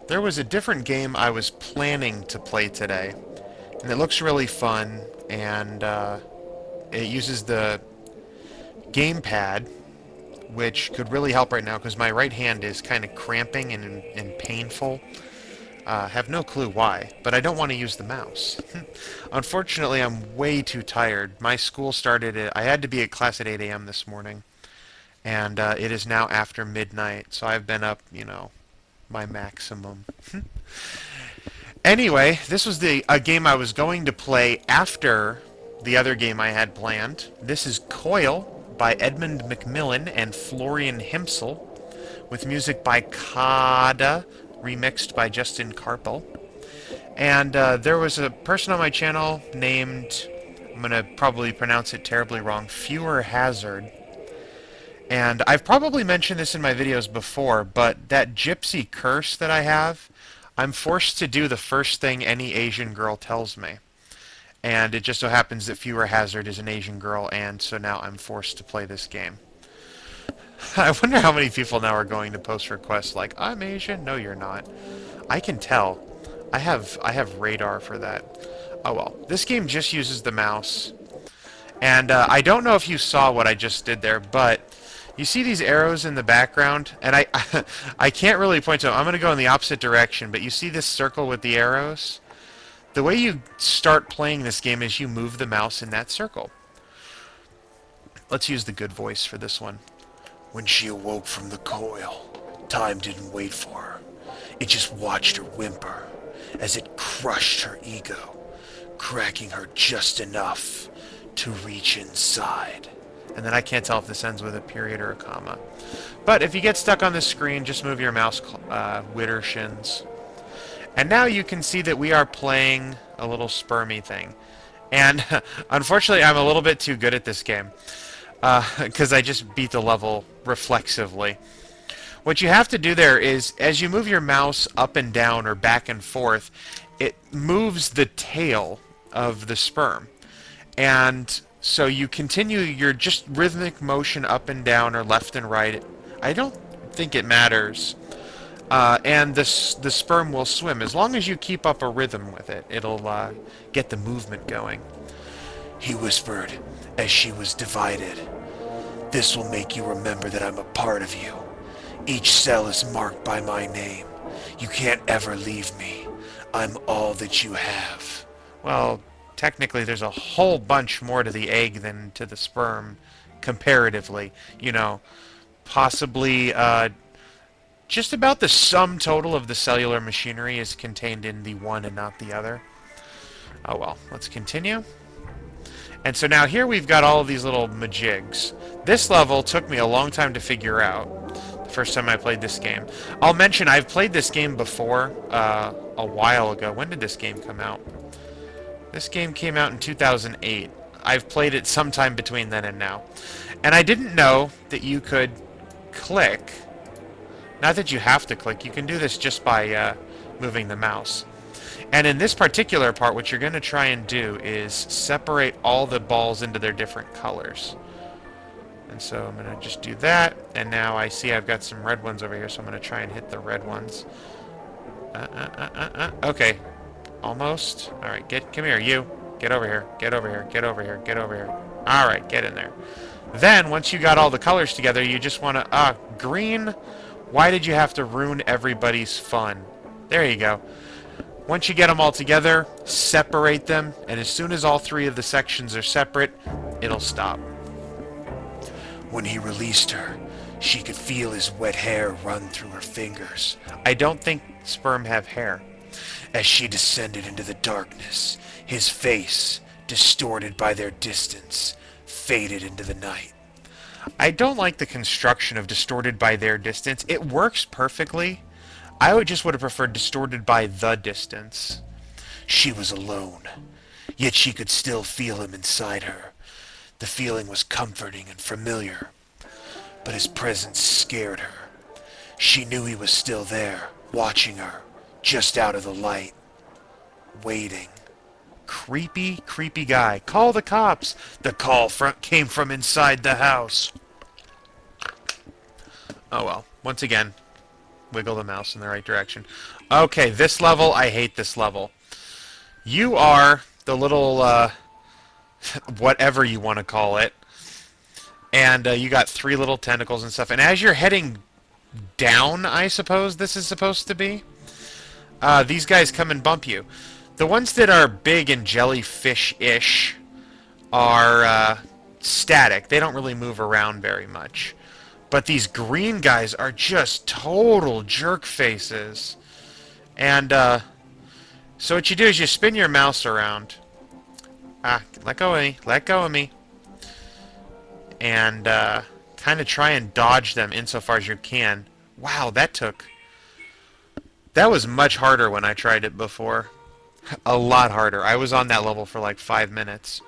There was a different game I was planning to play today, and it looks really fun, and it uses the gamepad, which could really help right now because my right hand is kind of cramping and painful. Have no clue why, but I don't want to use the mouse. Unfortunately, I'm way too tired. My school started at, I had to be at class at 8 a.m. this morning, and it is now after midnight, so I've been up, my maximum. Anyway, this was a game I was going to play after the other game I had planned. This is Coil by Edmund Macmillan and Florian Himsel, with music by Kada, remixed by Justin Carpel. And there was a person on my channel named, I'm going to probably pronounce it terribly wrong, Fewer Hazard. And I've probably mentioned this in my videos before, but that Gypsy Curse that I have, I'm forced to do the first thing any Asian girl tells me. And it just so happens that Fewer Hazard is an Asian girl, and so now I'm forced to play this game. I wonder how many people now are going to post requests like, I'm Asian? No, you're not. I can tell. I have radar for that. Oh well. This game just uses the mouse. And I don't know if you saw what I just did there, but you see these arrows in the background? And I can't really point to them. I'm going to go in the opposite direction, but you see this circle with the arrows? The way you start playing this game is you move the mouse in that circle. Let's use the good voice for this one. When she awoke from the coil, time didn't wait for her. It just watched her whimper as it crushed her ego, cracking her just enough to reach inside. And then I can't tell if this ends with a period or a comma. But if you get stuck on the screen, just move your mouse widdershins. And now you can see that we are playing a little spermy thing. And unfortunately, I'm a little bit too good at this game. Because I just beat the level reflexively. What you have to do there is, as you move your mouse up and down or back and forth, it moves the tail of the sperm. And so you continue your just rhythmic motion up and down or left and right. I don't think it matters. And the sperm will swim. As long as you keep up a rhythm with it, it'll get the movement going. He whispered as she was divided. This will make you remember that I'm a part of you. Each cell is marked by my name. You can't ever leave me. I'm all that you have. Well, technically there's a whole bunch more to the egg than to the sperm, comparatively. You know, possibly just about the sum total of the cellular machinery is contained in the one and not the other. Oh well, let's continue. And so now here we've got all of these little majigs. This level took me a long time to figure out. The first time I played this game. I'll mention I've played this game before, a while ago. When did this game come out? This game came out in 2008. I've played it sometime between then and now. And I didn't know that you could click. Not that you have to click. You can do this just by moving the mouse. And in this particular part, what you're going to try and do is separate all the balls into their different colors. And so I'm going to just do that. And now I see I've got some red ones over here, so I'm going to try and hit the red ones. Okay. Almost. Alright, come here, you. Get over here. Get over here. Get over here. Get over here. Alright, get in there. Then, once you got all the colors together, you just want to... green. Why did you have to ruin everybody's fun? There you go. Once you get them all together, separate them, and as soon as all three of the sections are separate, it'll stop. When he released her, she could feel his wet hair run through her fingers. I don't think sperm have hair. As she descended into the darkness, his face, distorted by their distance, faded into the night. I don't like the construction of distorted by their distance. It works perfectly. I would have preferred distorted by the distance. She was alone, yet she could still feel him inside her. The feeling was comforting and familiar, but his presence scared her. She knew he was still there, watching her, just out of the light, waiting. Creepy, creepy guy. Call the cops! The call came from inside the house. Oh well, once again, Wiggle the mouse in the right direction. Okay, this level, I hate this level. You are the little, whatever you want to call it, and you got three little tentacles and stuff. And as you're heading down, I suppose this is supposed to be, these guys come and bump you. The ones that are big and jellyfish-ish are static. They don't really move around very much. But these green guys are just total jerk faces. And so what you do is you spin your mouse around. Let go of me. Let go of me. And kind of try and dodge them insofar as you can. Wow, that was much harder when I tried it before. A lot harder. I was on that level for like 5 minutes.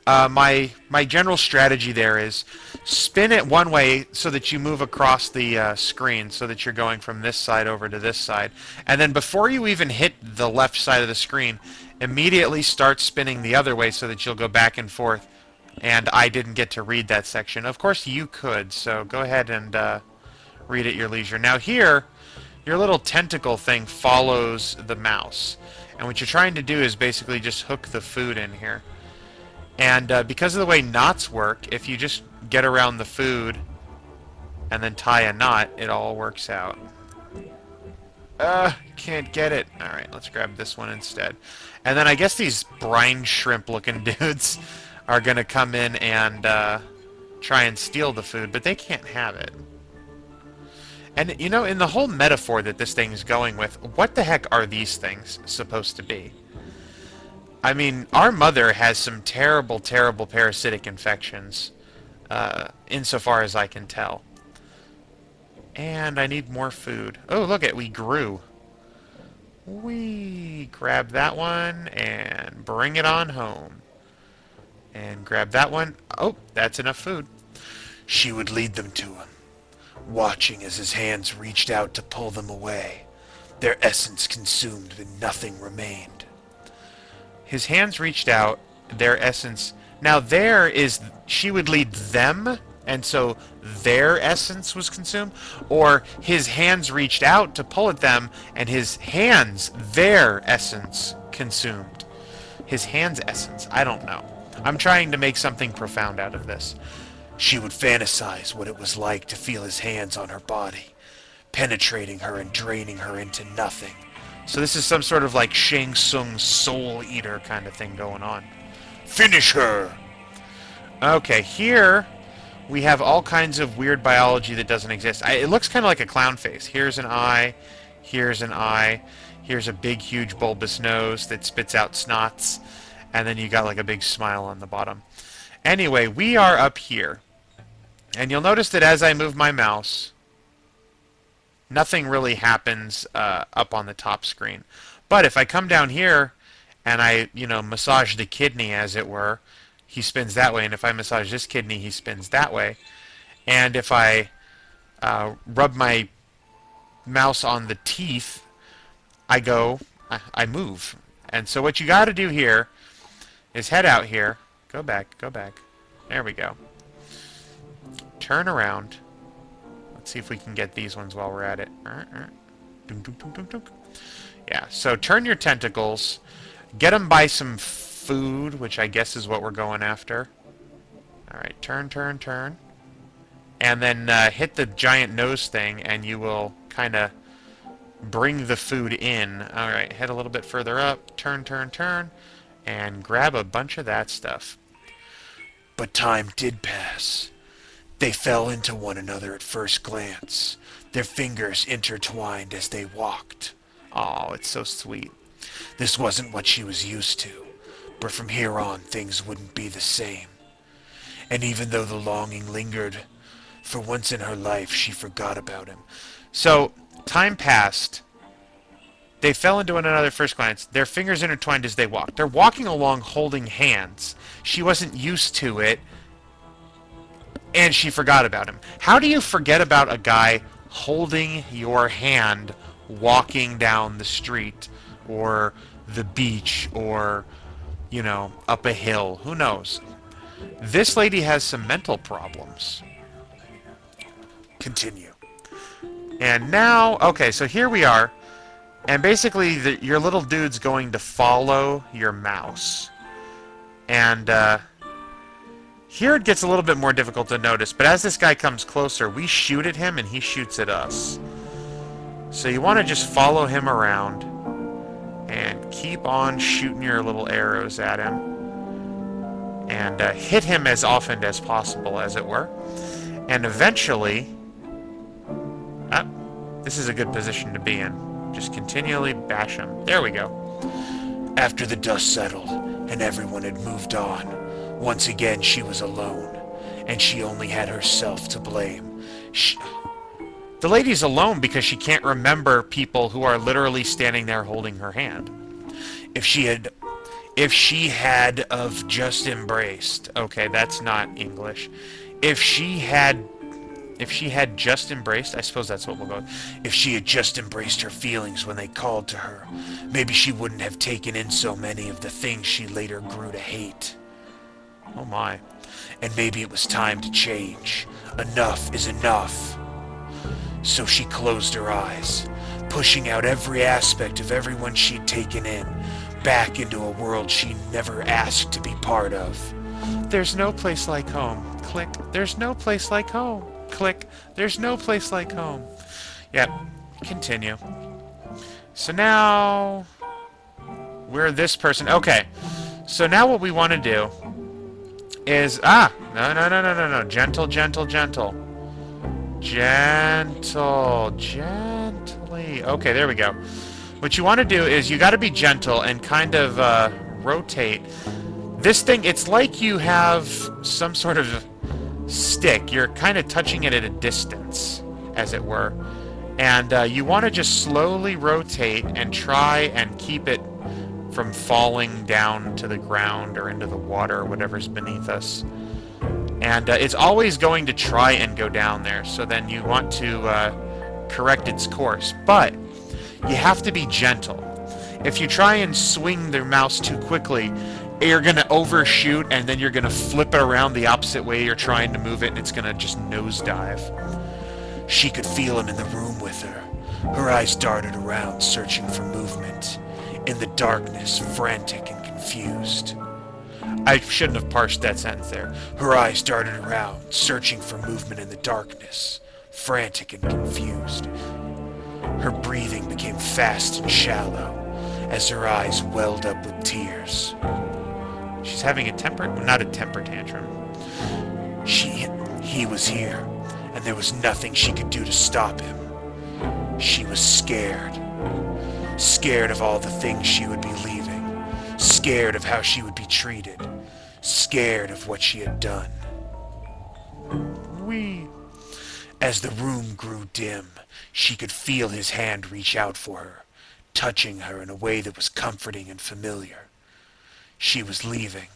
My general strategy there is spin it one way so that you move across the screen so that you're going from this side over to this side. And then before you even hit the left side of the screen, immediately start spinning the other way so that you'll go back and forth. And I didn't get to read that section. Of course you could, so go ahead and read at your leisure. Now here, your little tentacle thing follows the mouse. And what you're trying to do is basically just hook the food in here. And because of the way knots work, if you just get around the food and then tie a knot, it all works out. Can't get it. Alright, let's grab this one instead. And then I guess these brine shrimp looking dudes are going to come in and try and steal the food, but they can't have it. And, you know, in the whole metaphor that this thing's going with, what the heck are these things supposed to be? I mean, our mother has some terrible, terrible parasitic infections, insofar as I can tell. And I need more food. Oh, look it, we grew. We grab that one and bring it on home. And grab that one. Oh, that's enough food. She would lead them to him, watching as his hands reached out to pull them away, their essence consumed and nothing remained. His hands reached out, their essence... Now there is... She would lead them, and so their essence was consumed? Or his hands reached out to pull at them, and his hands, their essence, consumed? His hand's essence? I don't know. I'm trying to make something profound out of this. She would fantasize what it was like to feel his hands on her body, penetrating her and draining her into nothing. So this is some sort of like Shang Tsung Soul Eater kind of thing going on. Finish her! Okay, here we have all kinds of weird biology that doesn't exist. It looks kind of like a clown face. Here's an eye, here's an eye, here's a big huge bulbous nose that spits out snots, and then you got like a big smile on the bottom. Anyway, we are up here. And you'll notice that as I move my mouse, nothing really happens up on the top screen. But if I come down here and I, massage the kidney, as it were, he spins that way. And if I massage this kidney, he spins that way. And if I rub my mouse on the teeth, I move. And so what you got to do here is head out here. Go back, go back. There we go. Turn around. Let's see if we can get these ones while we're at it. Yeah, so turn your tentacles. Get them by some food, which I guess is what we're going after. Alright, turn, turn, turn. And then hit the giant nose thing, and you will kind of bring the food in. Alright, head a little bit further up. Turn, turn, turn. And grab a bunch of that stuff. But time did pass. They fell into one another at first glance, their fingers intertwined as they walked. Oh, it's so sweet. This wasn't what she was used to, but from here on things wouldn't be the same. And even though the longing lingered, for once in her life she forgot about him. So, time passed. They fell into one another at first glance. Their fingers intertwined as they walked. They're walking along holding hands. She wasn't used to it, and she forgot about him. How do you forget about a guy holding your hand walking down the street or the beach or, up a hill? Who knows? This lady has some mental problems. Continue. And now, okay, so here we are. And basically, your little dude's going to follow your mouse. And here it gets a little bit more difficult to notice, but as this guy comes closer, we shoot at him and he shoots at us. So you want to just follow him around and keep on shooting your little arrows at him. And hit him as often as possible, as it were. And eventually... Ah, this is a good position to be in. Just continually bash him. There we go. After the dust settled and everyone had moved on, once again she was alone, and she only had herself to blame. The lady's alone because she can't remember people who are literally standing there holding her hand. If she had of just embraced, Okay, that's not English. If she had just embraced, I suppose that's what we'll go with. if she had just embraced her feelings when they called to her, maybe she wouldn't have taken in so many of the things she later grew to hate. Oh my. And maybe it was time to change. Enough is enough. So she closed her eyes, pushing out every aspect of everyone she'd taken in, back into a world she never asked to be part of. There's no place like home. Click. There's no place like home. Click. There's no place like home. Yep. Continue. So now... we're this person. Okay. So now what we want to do is... Ah! No, no, no, no, no, no. Gentle, gentle, gentle. Gentle. Gently. Okay, there we go. What you want to do is you got to be gentle and kind of rotate. This thing, it's like you have some sort of stick. You're kind of touching it at a distance, as it were. And you want to just slowly rotate and try and keep it from falling down to the ground or into the water or whatever's beneath us. And it's always going to try and go down there, so then you want to correct its course. But you have to be gentle. If you try and swing the mouse too quickly, you're going to overshoot, and then you're going to flip it around the opposite way you're trying to move it, and it's going to just nosedive. She could feel him in the room with her. Her eyes darted around, searching for movement. In the darkness, frantic and confused. I shouldn't have parsed that sentence there. Her eyes darted around, searching for movement in the darkness, frantic and confused. Her breathing became fast and shallow as her eyes welled up with tears. She's having a temper... not a temper tantrum. He was here, and there was nothing she could do to stop him. She was scared. Scared of all the things she would be leaving. Scared of how she would be treated. Scared of what she had done. Wee. As the room grew dim, she could feel his hand reach out for her, touching her in a way that was comforting and familiar. She was leaving.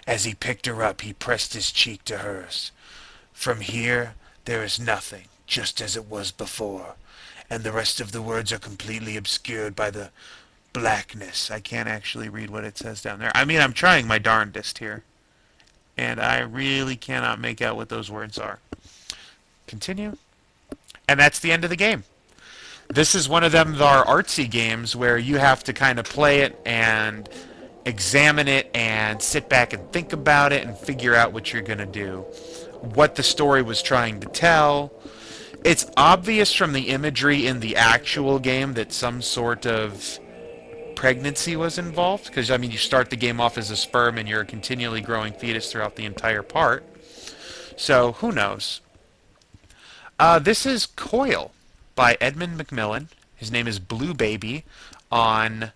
As he picked her up, he pressed his cheek to hers. From here, there is nothing, just as it was before, and the rest of the words are completely obscured by the blackness. I can't actually read what it says down there. I mean, I'm trying my darndest here, and I really cannot make out what those words are. Continue. And that's the end of the game. This is one of them our artsy games where you have to kind of play it and examine it and sit back and think about it and figure out what you're going to do, what the story was trying to tell. It's obvious from the imagery in the actual game that some sort of pregnancy was involved, because I mean, you start the game off as a sperm and you're a continually growing fetus throughout the entire part. So who knows? This is Coil by Edmund Macmillan. His name is Blue Baby on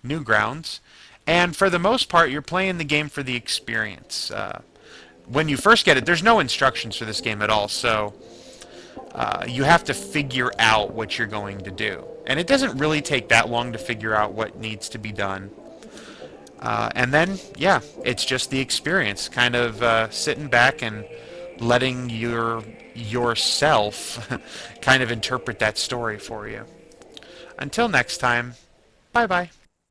Newgrounds. And for the most part, you're playing the game for the experience. When you first get it, there's no instructions for this game at all, so you have to figure out what you're going to do. And it doesn't really take that long to figure out what needs to be done. And then, yeah, it's just the experience, kind of sitting back and letting yourself kind of interpret that story for you. Until next time, bye-bye.